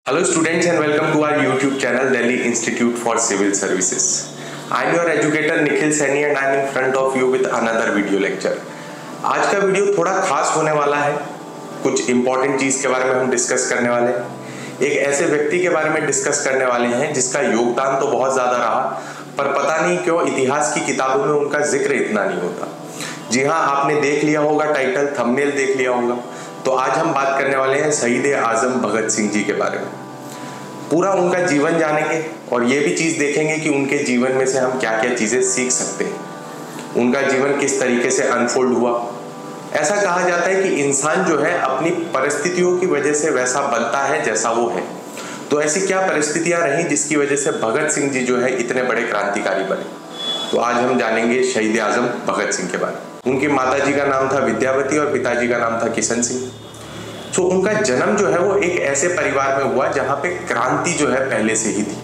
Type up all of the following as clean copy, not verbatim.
Hello students and welcome to our YouTube channel Delhi Institute for Civil Services. I am your educator Nikhil Saini and I am in front of you with another video lecture. आज का video थोड़ा खास होने वाला है। कुछ important चीज के बारे में हम डिस्कस करने वाले हैं। एक ऐसे व्यक्ति के बारे में डिस्कस करने वाले हैं जिसका योगदान तो बहुत ज्यादा रहा, पर पता नहीं क्यों इतिहास की किताबों में उनका जिक्र इतना नहीं होता। जी हाँ, आपने देख लिया होगा, टाइटल थंबनेल देख लिया होगा। तो आज हम बात करने वाले हैं शहीद आजम भगत सिंह जी के बारे में। पूरा उनका जीवन जानेंगे और ये भी चीज देखेंगे कि उनके जीवन में से हम क्या क्या चीजें सीख सकते हैं, उनका जीवन किस तरीके से अनफोल्ड हुआ। ऐसा कहा जाता है कि इंसान जो है अपनी परिस्थितियों की वजह से वैसा बनता है जैसा वो है। तो ऐसी क्या परिस्थितियां रही जिसकी वजह से भगत सिंह जी जो है इतने बड़े क्रांतिकारी बने। तो आज हम जानेंगे शहीद आजम भगत सिंह के बारे में। उनकी माता जी का नाम था विद्यावती और पिताजी का नाम था किशन सिंह। तो उनका जन्म जो है वो एक ऐसे परिवार में हुआ जहां पे क्रांति जो है पहले से ही थी।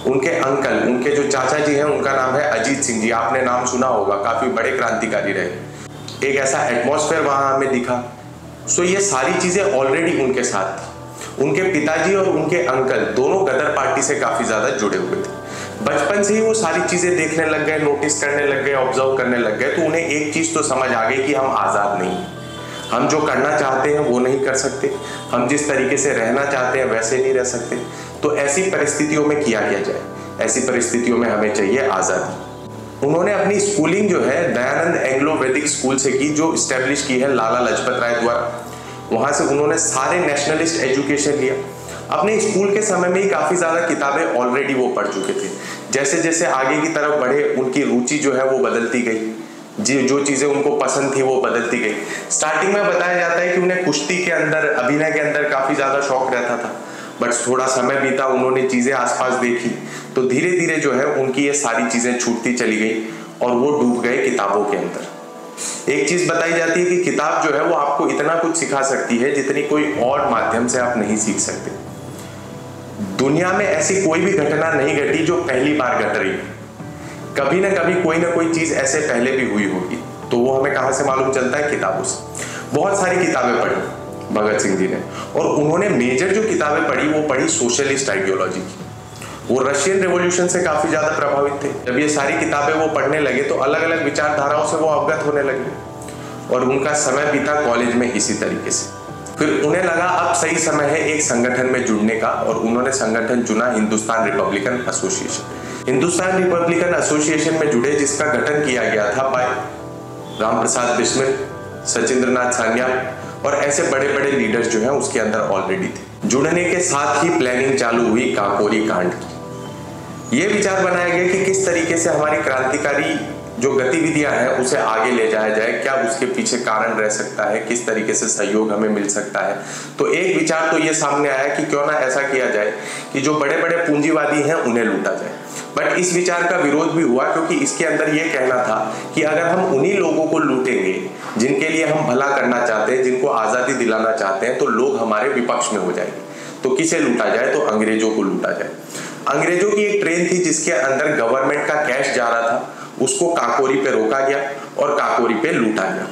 उनके अंकल, उनके जो चाचा जी हैं, उनका नाम है अजीत सिंह जी। आपने नाम सुना होगा, काफी बड़े क्रांतिकारी रहे। एक ऐसा एटमॉस्फेयर वहां हमें दिखा। सो ये सारी चीजें ऑलरेडी उनके साथ थी। उनके पिताजी और उनके अंकल दोनों गदर पार्टी से काफी ज्यादा जुड़े हुए थे। बचपन से ही वो सारी चीजें देखने लग गए, नोटिस करने लग गए, ऑब्जर्व करने लग गए। तो उन्हें एक चीज तो समझ आ गई कि हम आजाद नहीं हैं। हम जो करना चाहते हैं वो नहीं कर सकते, हम जिस तरीके से रहना चाहते हैं वैसे नहीं रह सकते। तो ऐसी परिस्थितियों में किया जाए, ऐसी परिस्थितियों में हमें चाहिए आजादी। उन्होंने अपनी स्कूलिंग जो है दयानंद एंग्लो वैदिक स्कूल से की, जो स्टैब्लिश की है लाला लाजपत राय द्वारा। वहां से उन्होंने सारे नेशनलिस्ट एजुकेशन लिया। अपने स्कूल के समय में ही काफी ज्यादा किताबें ऑलरेडी वो पढ़ चुके थे। जैसे जैसे आगे की तरफ बढ़े उनकी रुचि जो है वो बदलती गई, जो चीजें उनको पसंद थी वो बदलती गई। स्टार्टिंग में बताया जाता है कि उन्हें कुश्ती के अंदर, अभिनय के अंदर काफी ज्यादा शौक रहता था, बट थोड़ा समय बीता, उन्होंने चीजें आसपास देखी तो धीरे धीरे जो है उनकी ये सारी चीजें छूटती चली गई और वो डूब गए किताबों के अंदर। एक चीज बताई जाती है कि किताब जो है वो आपको इतना कुछ सिखा सकती है जितनी कोई और माध्यम से आप नहीं सीख सकते। दुनिया में ऐसी कोई भी घटना नहीं घटी जो पहली बार घट रही। कभी ना कभी कोई ना कोई चीज ऐसे पहले भी हुई होगी। तो वो हमें कहां से मालूम चलता है? किताबों से। बहुत सारी किताबें पढ़ी भगत सिंह जी ने, और उन्होंने मेजर जो किताबें पढ़ी वो पढ़ी सोशलिस्ट आइडियोलॉजी की। वो रशियन रेवोल्यूशन से काफी ज्यादा प्रभावित थे। जब ये सारी किताबें वो पढ़ने लगे तो अलग अलग विचारधाराओं से वो अवगत होने लगे और उनका समय बीता कॉलेज में इसी तरीके से। फिर उन्हें लगा अब सही समय है एक संगठन में जुड़ने का, और उन्होंने संगठन चुना Hindustan Republican association. Hindustan Republican association में जुड़े, जिसका गठन किया गया था बाय राम प्रसाद बिस्मिल, सचिंद्रनाथ सान्या और ऐसे बड़े बड़े लीडर्स जो हैं उसके अंदर ऑलरेडी थे। जुड़ने के साथ ही प्लानिंग चालू हुई काकोरी कांड की। ये विचार बनाया गया कि किस तरीके से हमारी क्रांतिकारी जो गतिविधियां हैं उसे आगे ले जाया जाए, क्या उसके पीछे कारण रह सकता है, किस तरीके से सहयोग हमें मिल सकता है। तो एक विचार तो ये सामने आया कि क्यों ना ऐसा किया जाए कि जो बड़े बड़े पूंजीवादी हैं उन्हें लूटा जाए। बट इस विचार का विरोध भी हुआ, क्योंकि इसके अंदर ये कहना था कि अगर हम उन्हीं लोगों को लूटेंगे जिनके लिए हम भला करना चाहते हैं, जिनको आजादी दिलाना चाहते हैं, तो लोग हमारे विपक्ष में हो जाएंगे। तो किसे लूटा जाए? तो अंग्रेजों को लूटा जाए। अंग्रेजों की एक ट्रेन थी जिसके अंदर गवर्नमेंट का कैश जा रहा था, उसको काकोरी पे रोका गया और काकोरी पे लूटा गया,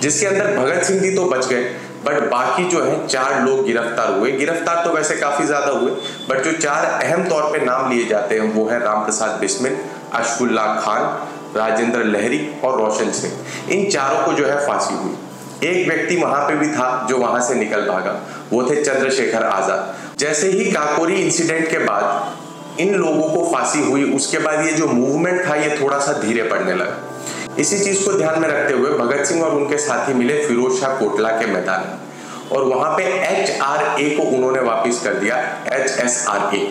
जिसके अंदर भगत सिंह जी तो बच गए, बट बाकी जो है 4 लोग गिरफ्तार हुए। गिरफ्तार तो वैसे काफी ज्यादा हुए, बट जो 4 अहम तौर पे नाम लिए जाते हैं वो है राम प्रसाद बिस्मिल, अशफाकुल्लाह खान, राजेंद्र लहरी और रोशन सिंह। इन चारों को जो है फांसी हुई। एक व्यक्ति वहां पे भी था जो वहां से निकल भागा, वो थे चंद्रशेखर आजाद। जैसे ही काकोरी इंसिडेंट के बाद इन लोगों को फांसी हुई, उसके बाद ये जो मूवमेंट था ये थोड़ा सा धीरे पड़ने लगा। इसी चीज को ध्यान में रखते हुए भगत सिंह और उनके साथी मिले फिरोज शाह कोटला के मैदान में, और वहां पे HRA को उन्होंने वापस कर दिया HSRA,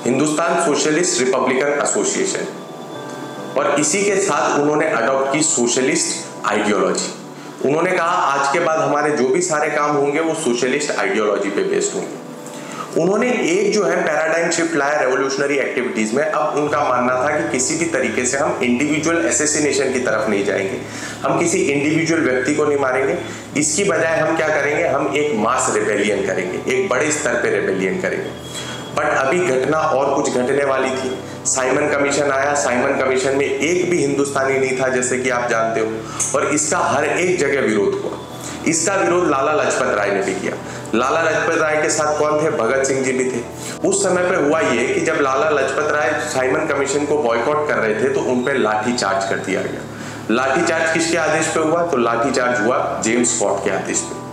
Hindustan socialist Republican association. और इसी के साथ उन्होंने अडॉप्ट की सोशलिस्ट आइडियोलॉजी। उन्होंने कहा आज के बाद हमारे जो भी सारे काम होंगे वो सोशलिस्ट आइडियोलॉजी पे बेस्ड होंगे। उन्होंने एक जो है पैराडाइम शिफ्ट लाया रेवोल्यूशनरी एक्टिविटीज में। अब उनका मानना था कि किसी भी तरीके से हम इंडिविजुअल एसेसिनेशन की तरफ नहीं जाएंगे, हम किसी इंडिविजुअल व्यक्ति को नहीं मारेंगे। इसकी बजाय हम क्या करेंगे? हम एक मास रेबेलियन करेंगे, एक बड़े स्तर पे रेबेलियन करेंगे। बट अभी घटना और कुछ घटने वाली थी। साइमन कमीशन आया। साइमन कमीशन में एक भी हिंदुस्तानी नहीं था, जैसे कि आप जानते हो, और इसका हर एक जगह विरोध हुआ। इसका विरोध लाला लाजपत राय ने भी किया। लाला लाजपत राय के साथ कौन थे? भगत सिंह जी भी थे। उस समय पे हुआ ये कि जब लाला लाजपत राय साइमन कमीशन को बॉयकॉट कर रहे थे तो उन पे लाठी चार्ज कर दिया गया। लाठी चार्ज किसके आदेश पे हुआ? तो लाठी चार्ज हुआ जेम्स स्कॉट के आदेश पे।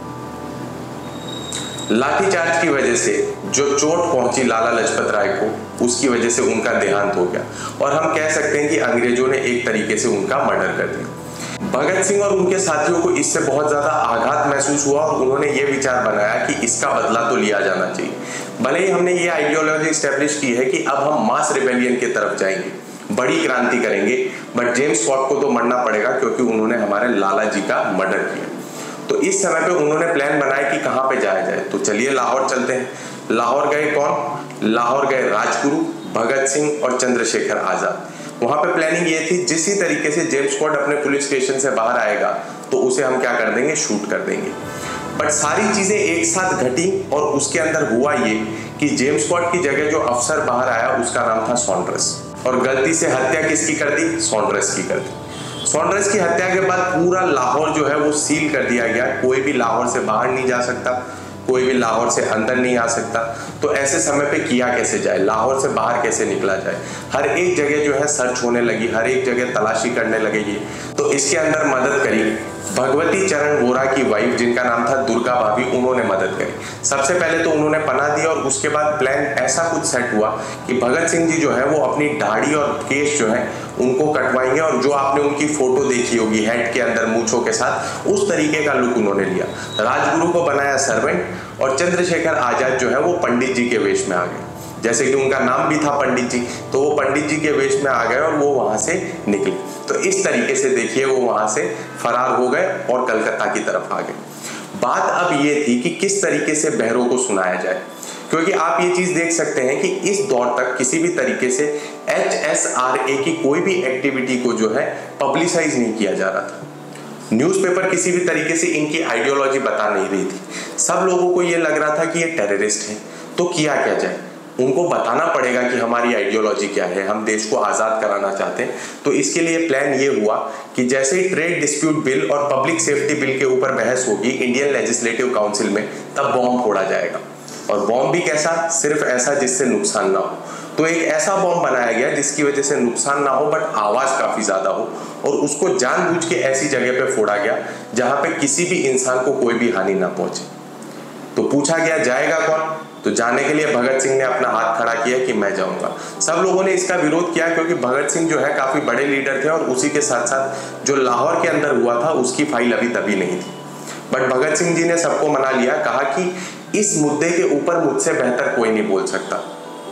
लाठी चार्ज की वजह से जो चोट पहुंची लाला लाजपत राय को, उसकी वजह से उनका देहांत हो गया और हम कह सकते हैं कि अंग्रेजों ने एक तरीके से उनका मर्डर कर दिया। भगत सिंह और उनके साथियों को इससे बहुत ज्यादा आघात महसूस हुआ और उन्होंने ये विचार बनाया कि इसका बदला तो लिया जाना चाहिए। भले ही हमने ये आइडियोलॉजी स्टैब्लिश की है कि अब हम मास रिबेलियन की तरफ जाएंगे, बड़ी क्रांति करेंगे, बट जेम्स स्कॉट को तो मरना पड़ेगा क्योंकि उन्होंने हमारे लाला जी का मर्डर किया। तो इस समय पे उन्होंने प्लान बनाया कि कहां पे जाया जाए। तो चलिए लाहौर चलते हैं। लाहौर गए कौन? लाहौर गए राजगुरु, भगत सिंह और चंद्रशेखर आजाद। वहां पे प्लानिंग ये थी, जिस तरह से जेम्स स्कॉट अपने पुलिस स्टेशन से बाहर आएगा तो उसे हम क्या कर देंगे? शूट कर देंगे। बट सारी चीजें एक साथ घटी और उसके अंदर हुआ ये कि जेम्स स्कॉट की जगह जो अफसर बाहर आया उसका नाम था सॉन्ड्रेस, और गलती से हत्या किसकी कर दी? सॉन्ड्रेस की कर दी। सॉन्ड्रेस की हत्या के बाद पूरा लाहौर जो है वो सील कर दिया गया। कोई भी लाहौर से बाहर नहीं जा सकता, कोई भी लाहौर से अंदर नहीं आ सकता। तो ऐसे समय पे किया कैसे जाए? लाहौर से बाहर कैसे निकला जाए? हर एक जगह जो है सर्च होने लगी, हर एक जगह तलाशी करने लगेगी। तो इसके अंदर मदद करी भगवती चरण वोरा की वाइफ, जिनका नाम था दुर्गा भाभी, उन्होंने मदद करी। सबसे पहले तो उन्होंने पनाह दी और उसके बाद प्लान ऐसा कुछ सेट हुआ कि भगत सिंह जी जो है वो अपनी दाढ़ी और केश जो है उनको कटवाएंगे और जो आपने उनकी फोटो देखी होगी हेड के अंदर मूछों के साथ, उस तरीके का लुक उन्होंने लिया। राजगुरु को बनाया सर्वेंट और चंद्रशेखर आजाद जो है वो पंडित जी के वेश में आ गए। जैसे कि उनका नाम भी था पंडित जी, तो वो पंडित जी के वेश में आ गए और वो वहां से निकले। तो इस तरीके से देखिए वो वहां से फरार हो गए और कलकत्ता की तरफ आ गए। बात अब ये थी कि किस तरीके से बहरों को सुनाया जाए, क्योंकि आप ये चीज देख सकते हैं कि इस दौर तक किसी भी तरीके से HSRA की कोई भी एक्टिविटी को जो है पब्लिसाइज नहीं किया जा रहा था। न्यूज़पेपर किसी भी तरीके से इनकी आइडियोलॉजी बता नहीं रही थी। सब लोगों को ये लग रहा था कि ये टेररिस्ट है। तो किया क्या जाए? उनको बताना पड़ेगा कि हमारी आइडियोलॉजी क्या है, हम देश को आज़ाद कराना चाहते हैं। तो इसके लिए प्लान ये हुआ कि जैसे ही ट्रेड डिस्प्यूट बिल और पब्लिक सेफ्टी बिल के ऊपर बहस होगी इंडियन लेजिस्लेटिव काउंसिल में, तब बॉम्ब फोड़ा जाएगा। और बॉम्ब भी कैसा? सिर्फ ऐसा जिससे नुकसान ना हो। तो एक ऐसा बॉम्ब बनाया गया जिसकी वजह से नुकसान ना हो बट आवाज काफी ज्यादा हो, और उसको जानबूझ के ऐसी जगह पे फोड़ा गया जहां पे किसी भी इंसान को कोई भी हानि ना पहुंचे। तो पूछा गया जाएगा कौन? तो जाने के लिए भगत सिंह ने अपना हाथ खड़ा किया कि मैं जाऊंगा। सब लोगों ने इसका विरोध किया क्योंकि भगत सिंह जो है काफी बड़े लीडर थे और उसी के साथ साथ जो लाहौर के अंदर हुआ था उसकी फाइल अभी तभी नहीं थी। बट भगत सिंह जी ने सबको मना लिया, कहा कि इस मुद्दे के ऊपर मुझसे बेहतर कोई नहीं बोल सकता।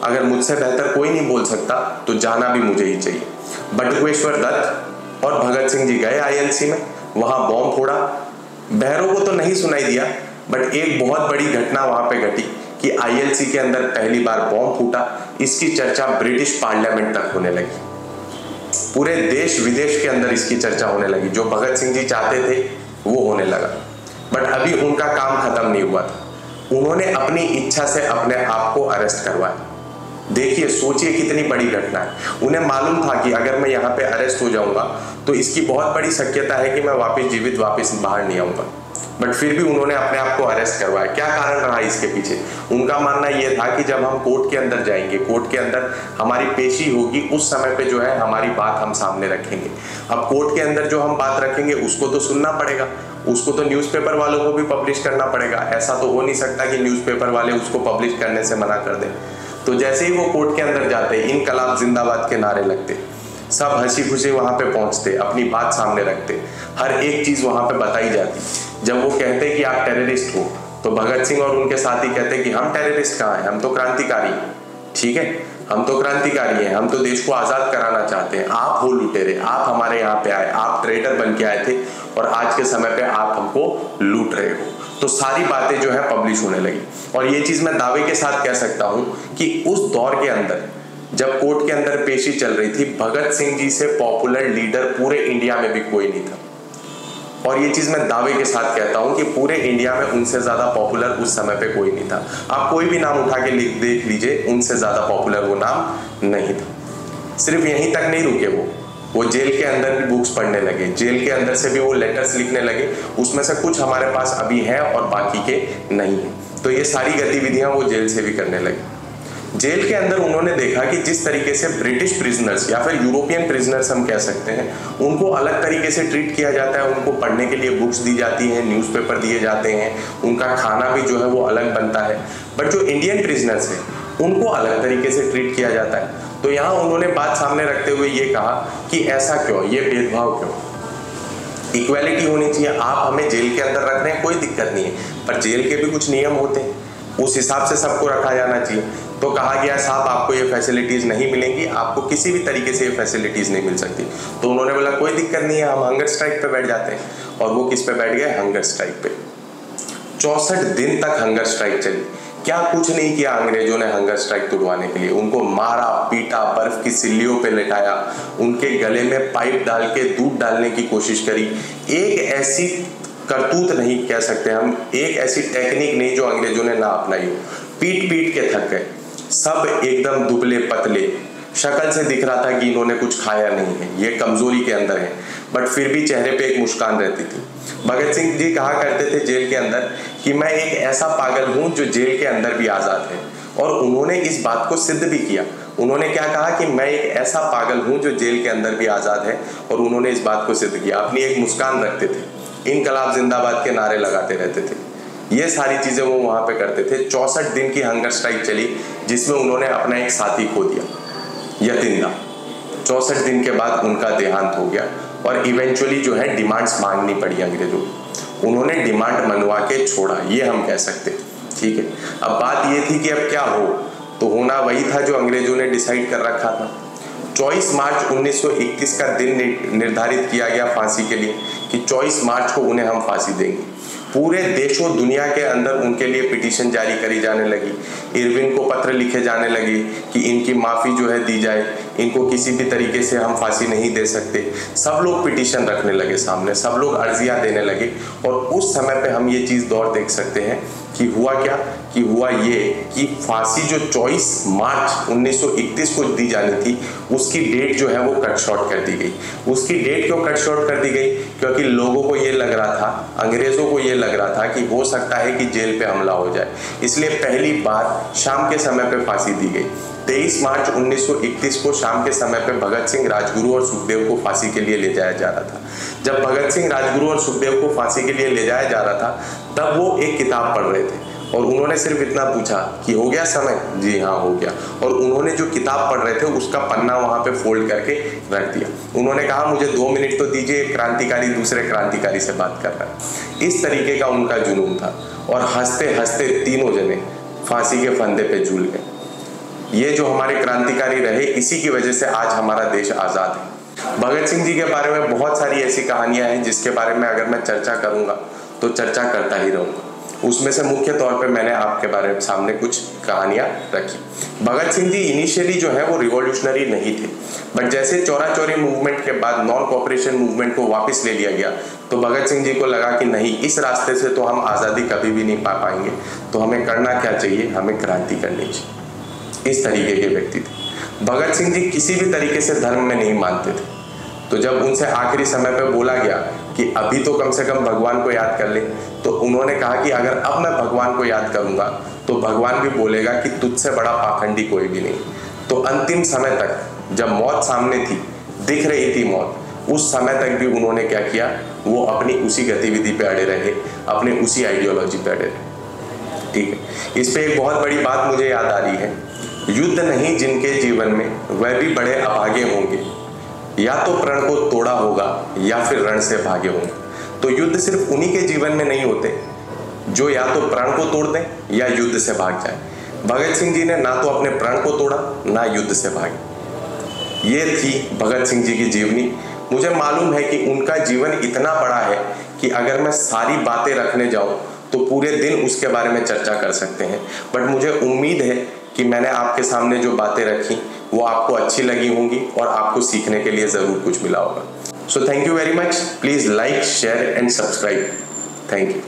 अगर मुझसे बेहतर कोई नहीं बोल सकता तो जाना भी मुझे ही चाहिए। बटुकेश्वर दत्त और भगत सिंह जी गए ILC में, वहां बॉम्ब फोड़ा। बहरों को तो नहीं सुनाई दिया बट एक बहुत बड़ी घटना वहां पे घटी कि ILC के अंदर पहली बार बॉम्ब फूटा। इसकी चर्चा ब्रिटिश पार्लियामेंट तक होने लगी, पूरे देश विदेश के अंदर इसकी चर्चा होने लगी। जो भगत सिंह जी चाहते थे वो होने लगा। बट अभी उनका काम खत्म नहीं हुआ था। उन्होंने अपनी इच्छा से अपने आप को अरेस्ट करवाया। देखिए, सोचिए कितनी बड़ी घटना है। उन्हें मालूम था कि अगर मैं यहाँ पे अरेस्ट हो जाऊंगा तो इसकी बहुत बड़ी शक्यता है कि मैं वापस जीवित वापस बाहर नहीं आऊंगा। बट फिर भी उन्होंने अपने आप को अरेस्ट करवाया। क्या कारण रहा इसके पीछे? उनका मानना यह था कि जब हम कोर्ट के अंदर जाएंगे, कोर्ट के अंदर हमारी पेशी होगी, उस समय पे जो है हमारी बात हम सामने रखेंगे। अब कोर्ट के अंदर जो हम बात रखेंगे उसको तो सुनना पड़ेगा, उसको तो न्यूज़पेपर वालों को भी पब्लिश करना पड़ेगा। ऐसा तो हो नहीं सकता कि न्यूज़पेपर वाले उसको पब्लिश करने से मना कर दें। तो जैसे ही वो कोर्ट के अंदर जाते, इनकलाब जिंदाबाद के नारे लगते, सब हंसी खुशी वहां पे पहुंचते, अपनी बात सामने रखते, हर एक चीज वहां पे बताई जाती। जब वो कहते कि आप टेररिस्ट हो तो भगत सिंह और उनके साथी कहते कि हम टेररिस्ट कहाँ हैं, हम तो क्रांतिकारी हैं। ठीक है, हम तो क्रांतिकारी हैं, हम तो देश को आजाद कराना चाहते हैं। आप हो लुटेरे, आप हमारे यहाँ पे आए, आप ट्रेडर बन के आए थे और आज के समय पे आप हमको लूट रहे हो। तो सारी बातें जो है पब्लिश होने लगी। और ये चीज मैं दावे के साथ कह सकता हूं कि उस दौर के अंदर जब कोर्ट के अंदर पेशी चल रही थी, भगत सिंह जी से पॉपुलर लीडर पूरे इंडिया में भी कोई नहीं था। और ये चीज मैं दावे के साथ कहता हूं कि पूरे इंडिया में उनसे ज्यादा पॉपुलर उस समय पे कोई नहीं था। आप कोई भी नाम उठा के देख लीजिए, उनसे ज्यादा पॉपुलर वो नाम नहीं था। सिर्फ यहीं तक नहीं रुके, वो जेल के अंदर भी बुक्स पढ़ने लगे, जेल के अंदर से भी वो लेटर्स लिखने लगे। उसमें से कुछ हमारे पास अभी हैं और बाकी के नहीं है। तो ये सारी गतिविधियां वो जेल से भी करने लगे। जेल के अंदर उन्होंने देखा कि जिस तरीके से ब्रिटिश प्रिजनर्स या फिर यूरोपियन प्रिजनर्स हम कह सकते हैं, उनको अलग तरीके से ट्रीट किया जाता है, उनको पढ़ने के लिए बुक्स दी जाती हैं, न्यूज़पेपर दिए जाते हैं, उनका खाना भी जो है वो अलग बनता है, बट जो इंडियन प्रिजनर्स हैं उनको अलग तरीके से ट्रीट किया जाता है। तो यहाँ उन्होंने बात सामने रखते हुए ये कहा कि ऐसा क्यों, ये भेदभाव क्यों, इक्वालिटी होनी चाहिए। आप हमें जेल के अंदर रख रहे हैं, कोई दिक्कत नहीं है, पर जेल के भी कुछ नियम होते हैं, उस हिसाब से सबको रखा जाना चाहिए। तो कहा गया साहब आपको ये फैसिलिटीज़ नहीं मिलेंगी, आपको किसी भी तरीके से ये फैसिलिटीज़ नहीं मिल सकती। तो उन्होंने बोला कोई दिक्कत नहीं है, हम हंगर स्ट्राइक पे बैठ जाते हैं। और वो किस पे बैठ गए, हंगर स्ट्राइक पे। 64 दिन तक हंगर स्ट्राइक चली। क्या कुछ नहीं किया अंग्रेजों ने हंगर स्ट्राइक तोड़वाने के लिए, उनको मारा पीटा, बर्फ की सिल्लियों पे लेटाया, उनके गले में पाइप डाल के दूध डालने की कोशिश करी। एक ऐसी करतूत नहीं कह सकते हम, एक ऐसी टेक्निक नहीं जो अंग्रेजों ने ना अपनाई हो। पीट पीट के थक गए, सब एकदम दुबले पतले, शक्ल से दिख रहा था कि इन्होंने कुछ खाया नहीं है, ये कमजोरी के अंदर है, बट फिर भी चेहरे पे एक मुस्कान रहती थी। भगत सिंह जी कहा करते थे जेल के अंदर कि मैं एक ऐसा पागल हूं जो जेल के अंदर भी आजाद है, और उन्होंने इस बात को सिद्ध भी किया। उन्होंने क्या कहा कि मैं एक ऐसा पागल हूं जो जेल के अंदर भी आजाद है, और उन्होंने इस बात को सिद्ध किया। अपनी एक मुस्कान रखते थे, इनकलाब जिंदाबाद के नारे लगाते रहते थे, ये सारी चीजें वो वहां पे करते थे। 64 दिन की हंगर स्ट्राइक चली, जिसमें उन्होंने अपना एक साथी खो दिया, यतिंदा। 64 दिन के बाद उनका देहांत हो गया, और इवेंचुअली जो है डिमांड्स मांगनी पड़ी अंग्रेजों को। उन्होंने डिमांड मनवा के छोड़ा, ये हम कह सकते, ठीक है। अब बात ये थी कि अब क्या हो, तो होना वही था जो अंग्रेजों ने डिसाइड कर रखा था। 24 मार्च 1931 का दिन निर्धारित किया गया फांसी के लिए कि 24 मार्च को उन्हें हम फांसी देंगे। पूरे देशों दुनिया के अंदर उनके लिए पिटीशन जारी करी जाने लगी, इरविन को पत्र लिखे जाने लगे कि इनकी माफ़ी जो है दी जाए, इनको किसी भी तरीके से हम फांसी नहीं दे सकते। सब लोग पिटीशन रखने लगे सामने, सब लोग अर्जियां देने लगे। और उस समय पे हम ये चीज़ दौर देख सकते हैं कि हुआ क्या, कि हुआ ये कि फांसी जो 24 मार्च 1931 को दी जानी थी, उसकी डेट जो है वो कट शॉर्ट कर दी गई। उसकी डेट क्यों कट शॉर्ट कर दी गई, क्योंकि लोगों को ये लग रहा था, अंग्रेज़ों को ये लग रहा था कि हो सकता है कि जेल पे हमला हो जाए, इसलिए पहली बार शाम के समय पे फांसी दी गई। 23 मार्च 1931 को शाम के समय पे भगत सिंह, राजगुरु और सुखदेव को फांसी के लिए ले जाया जा रहा था। जब भगत सिंह, राजगुरु और सुखदेव को फांसी के लिए ले जाया जा रहा था, तब वो एक किताब पढ़ रहे थे, और उन्होंने सिर्फ इतना पूछा कि हो गया समय, जी हाँ हो गया। और उन्होंने जो किताब पढ़ रहे थे उसका पन्ना वहां पे फोल्ड करके रख दिया। उन्होंने कहा मुझे 2 मिनट तो दीजिए, क्रांतिकारी दूसरे क्रांतिकारी से बात कर रहा है। इस तरीके का उनका जुनून था, और हंसते हंसते तीनों जने फांसी के फंदे पे झूल गए। ये जो हमारे क्रांतिकारी रहे, इसी की वजह से आज हमारा देश आज़ाद है। भगत सिंह जी के बारे में बहुत सारी ऐसी कहानियां हैं जिसके बारे में अगर मैं चर्चा करूंगा तो चर्चा करता ही रहूंगा। उसमें से मुख्य तौर पे मैंने आपके बारे में सामने कुछ कहानियां रखी। भगत सिंह जी इनिशियली जो है वो रिवॉल्यूशनरी नहीं थे, बट जैसे चौरा चौरी मूवमेंट के बाद नॉन कॉपरेशन मूवमेंट को वापस ले लिया गया, तो भगत सिंह जी को लगा कि नहीं, इस रास्ते से तो हम आज़ादी कभी भी नहीं पा पाएंगे, तो हमें करना क्या चाहिए, हमें क्रांति करनी चाहिए। इस तरीके के व्यक्ति थे भगत सिंह जी। किसी भी तरीके से धर्म में नहीं मानते थे, तो जब उनसे आखिरी समय पे बोला गया कि अभी तो कम से कम भगवान को याद कर ले, तो उन्होंने कहा कि अगर अब मैं भगवान को याद करूंगा तो भगवान भी बोलेगा कि तुझसे बड़ा पाखंडी कोई भी नहीं। तो अंतिम समय तक जब मौत सामने थी, दिख रही थी मौत, उस समय तक भी उन्होंने क्या किया, वो अपनी उसी गतिविधि पे अड़े रहे, अपने उसी आइडियोलॉजी पे अड़े रहे। ठीक है, इस पे एक बहुत बड़ी बात मुझे याद आ रही है, युद्ध नहीं जिनके जीवन में वह भी बड़े अभागे होंगे, या तो प्रण को तोड़ा होगा या फिर रण से भागे होंगे। तो युद्ध सिर्फ उन्हीं के जीवन में नहीं होते जो या तो प्राण को तोड़ दें या युद्ध से भाग जाए। भगत सिंह जी ने ना तो अपने प्राण को तोड़ा, ना युद्ध से भागे। ये थी भगत सिंह जी की जीवनी। मुझे मालूम है कि उनका जीवन इतना बड़ा है कि अगर मैं सारी बातें रखने जाऊं तो पूरे दिन उसके बारे में चर्चा कर सकते हैं, बट मुझे उम्मीद है कि मैंने आपके सामने जो बातें रखी वो आपको अच्छी लगी होंगी और आपको सीखने के लिए ज़रूर कुछ मिला होगा। So thank you very much. Please like, share and subscribe. Thank you.